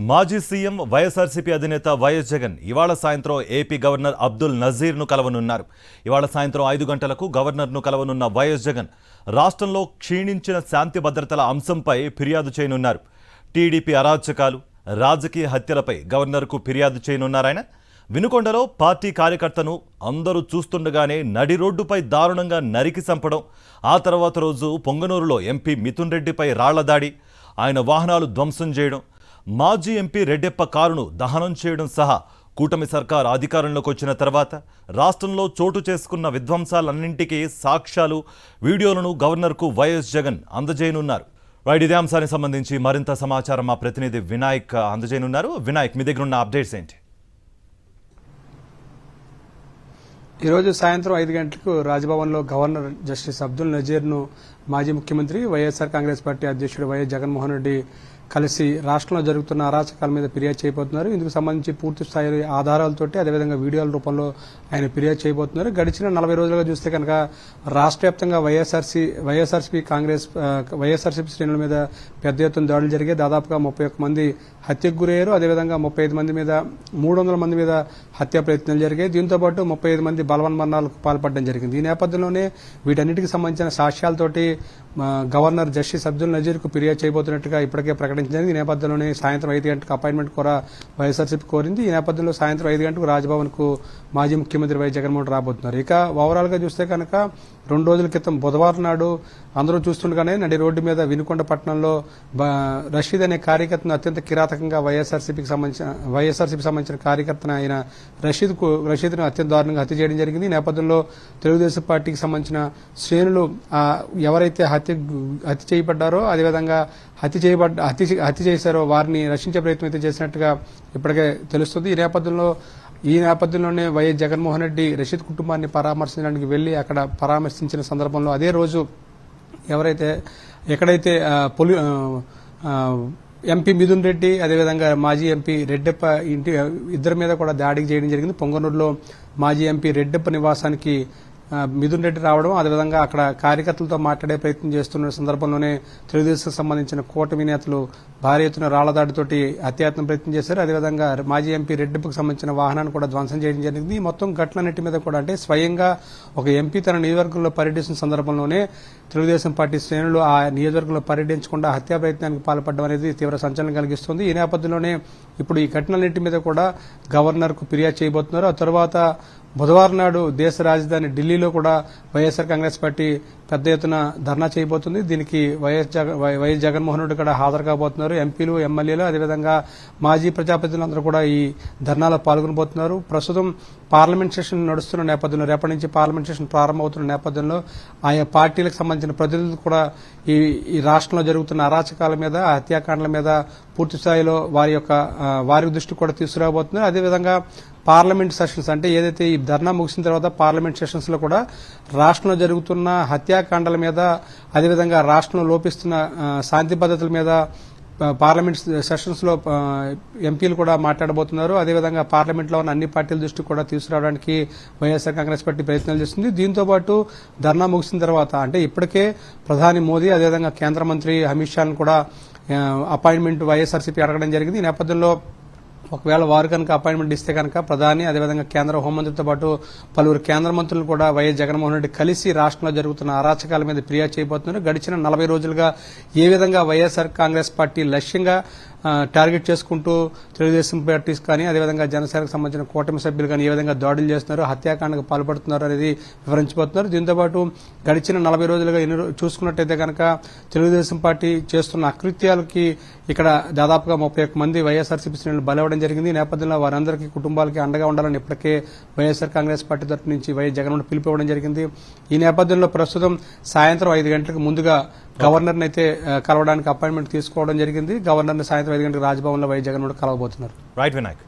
మాజీ సీఎం వైఎస్ఆర్సీపీ అధినేత వైఎస్ జగన్ ఇవాళ సాయంత్రం ఏపీ గవర్నర్ అబ్దుల్ నజీర్ను కలవనున్నారు. ఇవాళ సాయంత్రం 5 గంటలకు గవర్నర్ను కలవనున్న వైఎస్ జగన్ రాష్ట్రంలో క్షీణించిన శాంతి భద్రతల అంశంపై ఫిర్యాదు చేయనున్నారు. టీడీపీ అరాచకాలు, రాజకీయ హత్యలపై గవర్నర్కు ఫిర్యాదు చేయనున్నారాయన. వినుకొండలో పార్టీ కార్యకర్తను అందరూ చూస్తుండగానే నడి రోడ్డుపై దారుణంగా నరికి చంపడం, ఆ తర్వాత రోజు పొంగనూరులో ఎంపీ మిథున్ రెడ్డిపై రాళ్ల దాడి, ఆయన వాహనాలు ధ్వంసం చేయడం, మాజీ ఎంపీ రెడ్డెప్ప కారును దహనం చేయడం సహా కూటమి సర్కార్ అధికారంలోకి వచ్చిన తర్వాత రాష్ట్రంలో చోటు చేసుకున్న విధ్వంసాలన్నింటికీ సాక్ష్యాలు, వీడియోలను గవర్నర్కు వైఎస్ జగన్ అందజేయనున్నారు. ఇదే అంశానికి సంబంధించి మరింత సమాచారం మా ప్రతినిధి వినాయక్ అందజేయనున్నారు. వినాయక్, మీ దగ్గర ఉన్న అప్డేట్స్ ఏంటి? ఈరోజు సాయంత్రం 5 గంటలకు రాజ్భవన్లో గవర్నర్ జస్టిస్ అబ్దుల్ నజీర్ను మాజీ ముఖ్యమంత్రి వైఎస్ఆర్ కాంగ్రెస్ పార్టీ అధ్యక్షుడు వైఎస్ జగన్మోహన్ రెడ్డి కలిసి రాష్ట్రంలో జరుగుతున్న అరాచకాల మీద ఫిర్యాదు చేయబోతున్నారు. ఇందుకు సంబంధించి పూర్తి స్థాయి ఆధారాలతోటి అదేవిధంగా వీడియోల రూపంలో ఆయన ఫిర్యాదు చేయబోతున్నారు. గడిచిన 40 రోజులుగా చూస్తే కనుక రాష్ట్ర వ్యాప్తంగా వైఎస్ఆర్సీపీ శ్రేణుల మీద పెద్ద ఎత్తున దాడులు జరిగాయి. దాదాపుగా 31 మంది హత్యకు గురయ్యారు. అదేవిధంగా 35 మంది మీద 300 మంది మీద హత్యా ప్రయత్నాలు జరిగాయి. దీంతో పాటు 35 మంది బలవన్మరణాలకు పాల్పడడం జరిగింది. ఈ నేపథ్యంలోనే వీటన్నిటికి సంబంధించిన సాక్ష్యాలతోటి గవర్నర్ జస్టిస్ అబ్దుల్ నజీర్కు ఫిర్యాదు చేయబోతున్నట్టుగా ఇప్పటికే ప్రకటించింది. ఈ నేపథ్యంలోనే సాయంత్రం 5 గంటలకు అపాయింట్మెంట్ కూడా వైఎస్ఆర్సీపీ కోరింది. ఈ నేపథ్యంలో సాయంత్రం 5 గంటలకు రాజ్భవన్కు మాజీ ముఖ్యమంత్రి వైఎస్ జగన్మోహన్ రాబోతున్నారు. ఇక ఓవరాల్ గా చూస్తే కనుక 2 రోజుల క్రితం బుధవారం నాడు అందరూ చూస్తుండగానే నడి రోడ్డు మీద వినుకొండ పట్టణంలో రషీద్ అనే కార్యకర్తను అత్యంత కిరాతకంగా వైఎస్ఆర్సీపీకి సంబంధించిన కార్యకర్తను ఆయన రషీద్ను అత్యంత దారుణంగా హత్య చేయడం జరిగింది. ఈ నేపథ్యంలో తెలుగుదేశం పార్టీకి సంబంధించిన శ్రేణులు ఎవరైతే హత్య చేయబడ్డారో అదేవిధంగా హత్య చేశారో వారిని రక్షించే ప్రయత్నం అయితే చేసినట్టుగా ఇప్పటికే తెలుస్తుంది. ఈ నేపథ్యంలోనే వైఎస్ జగన్మోహన్ రెడ్డి రషీద్ కుటుంబాన్ని పరామర్శించడానికి వెళ్లి అక్కడ పరామర్శించిన సందర్భంలో అదే రోజు ఎక్కడైతే ఎంపీ మిథున్ రెడ్డి అదేవిధంగా మాజీ ఎంపీ రెడ్డెప్ప ఇద్దరి మీద కూడా దాడికి చేయడం జరిగింది. పొంగనూరులో మాజీ ఎంపీ రెడ్డెప్ప నివాసానికి మిథున్ రెడ్డి రావడం, అదేవిధంగా అక్కడ కార్యకర్తలతో మాట్లాడే ప్రయత్నం చేస్తున్న సందర్భంలోనే తెలుగుదేశం సంబంధించిన కూటమి నేతలు భారీ ఎత్తున రాళ్లదాడితోటి హత్యాయత్నం ప్రయత్నం చేశారు. అదేవిధంగా మాజీ ఎంపీ రెడ్డిప్పకు సంబంధించిన వాహనాన్ని కూడా ధ్వంసం చేయడం జరిగింది. మొత్తం ఘటనన్నిటి మీద కూడా అంటే స్వయంగా ఒక ఎంపీ తన నియోజకవర్గంలో పర్యటిస్తున్న సందర్భంలోనే తెలుగుదేశం పార్టీ శ్రేణులు ఆ నియోజకవర్గంలో పర్యటించకుండా హత్యా ప్రయత్నానికి పాల్పడడం అనేది తీవ్ర సంచలనం కలిగిస్తుంది. ఈ నేపథ్యంలోనే ఇప్పుడు ఈ ఘటనలన్నింటి మీద కూడా గవర్నర్కు ఫిర్యాదు చేయబోతున్నారు. ఆ తర్వాత బుధవారం నాడు దేశ రాజధాని ఢిల్లీలో కూడా వైఎస్ఆర్ కాంగ్రెస్ పార్టీ పెద్ద ఎత్తున ధర్నా చేయబోతుంది. దీనికి వైఎస్ జగన్మోహన్ రెడ్డి కూడా హాజరు కాబోతున్నారు. ఎంపీలు, ఎమ్మెల్యేలు అదేవిధంగా మాజీ ప్రజాప్రతినిధులందరూ కూడా ఈ ధర్నాలో పాల్గొనబోతున్నారు. ప్రస్తుతం పార్లమెంట్ సెషన్ నడుస్తున్న నేపథ్యంలో, రేపటి నుంచి పార్లమెంట్ సెషన్ ప్రారంభమవుతున్న నేపథ్యంలో ఆయా పార్టీలకు సంబంధించిన ప్రతినిధులు కూడా ఈ రాష్ట్రంలో జరుగుతున్న అరాచకాల మీద, హత్యాకాండల మీద పూర్తి స్థాయిలో వారి దృష్టి కూడా తీసుకురాబోతున్నారు. అదేవిధంగా పార్లమెంట్ సెషన్స్ అంటే ఏదైతే ఈ ధర్నా ముగిసిన తర్వాత పార్లమెంట్ సెషన్స్ లో కూడా రాష్ట్రంలో జరుగుతున్న హత్యాకాండల మీద అదేవిధంగా రాష్ట్రంలో లోపిస్తున్న శాంతి భద్రతల మీద పార్లమెంట్ సెషన్స్ లో ఎంపీలు కూడా మాట్లాడబోతున్నారు. అదేవిధంగా పార్లమెంట్ లో ఉన్న అన్ని పార్టీల దృష్టికి కూడా తీసుకురావడానికి వైఎస్ఆర్ కాంగ్రెస్ పార్టీ ప్రయత్నాలు చేస్తుంది. దీంతో పాటు ధర్నా ముగిసిన తర్వాత అంటే ఇప్పటికే ప్రధాని మోదీ అదేవిధంగా కేంద్ర మంత్రి అమిత్ షాను కూడా అపాయింట్మెంట్ వైఎస్ఆర్సీపీ అడగడం జరిగింది. ఈ నేపథ్యంలో ఒకవేళ వారు కనుక అపాయింట్మెంట్ ఇస్తే కనుక ప్రధాని అదేవిధంగా కేంద్ర హోంమంత్రితో పాటు పలువురు కేంద్ర మంత్రులు కూడా వైఎస్ జగన్మోహన్ రెడ్డి కలిసి రాష్ట్రంలో జరుగుతున్న అరాచకాల మీద ఫిర్యాదు చేయబోతున్నారు. గడిచిన 40 రోజులుగా ఏ విధంగా వైఎస్ఆర్ కాంగ్రెస్ పార్టీ లక్ష్యంగా టార్గెట్ చేసుకుంటూ తెలుగుదేశం పార్టీస్ కానీ అదేవిధంగా జనసేనకు సంబంధించిన కూటమి సభ్యులు కానీ ఏ విధంగా దాడులు చేస్తున్నారు, హత్యాకాండకు పాల్పడుతున్నారు అనేది వివరించబోతున్నారు. దీంతోపాటు గడిచిన 40 రోజులుగా చూసుకున్నట్టయితే కనుక తెలుగుదేశం పార్టీ చేస్తున్న అకృత్యాలకి ఇక్కడ దాదాపుగా 31 మంది వైఎస్ఆర్సీపీ శ్రేణులు బలవడం జరిగింది. ఈ నేపథ్యంలో వారందరికీ కుటుంబాలకి అండగా ఉండాలని ఇప్పటికే వైఎస్ఆర్ కాంగ్రెస్ పార్టీ తరఫు నుంచి వైఎస్ జగన్మోహన్ పిలుపు ఇవ్వడం జరిగింది. ఈ నేపథ్యంలో ప్రస్తుతం సాయంత్రం 5 గంటలకు ముందుగా గవర్నర్ని అయితే కలవడానికి అపాయింట్మెంట్ తీసుకోవడం జరిగింది. గవర్నర్ని సాయంత్రం 5 గంటలకు రాజ్భవన్లో వైఎస్ జగన్మోహన్ కలవబోతున్నారు. రైట్ వినాయక్.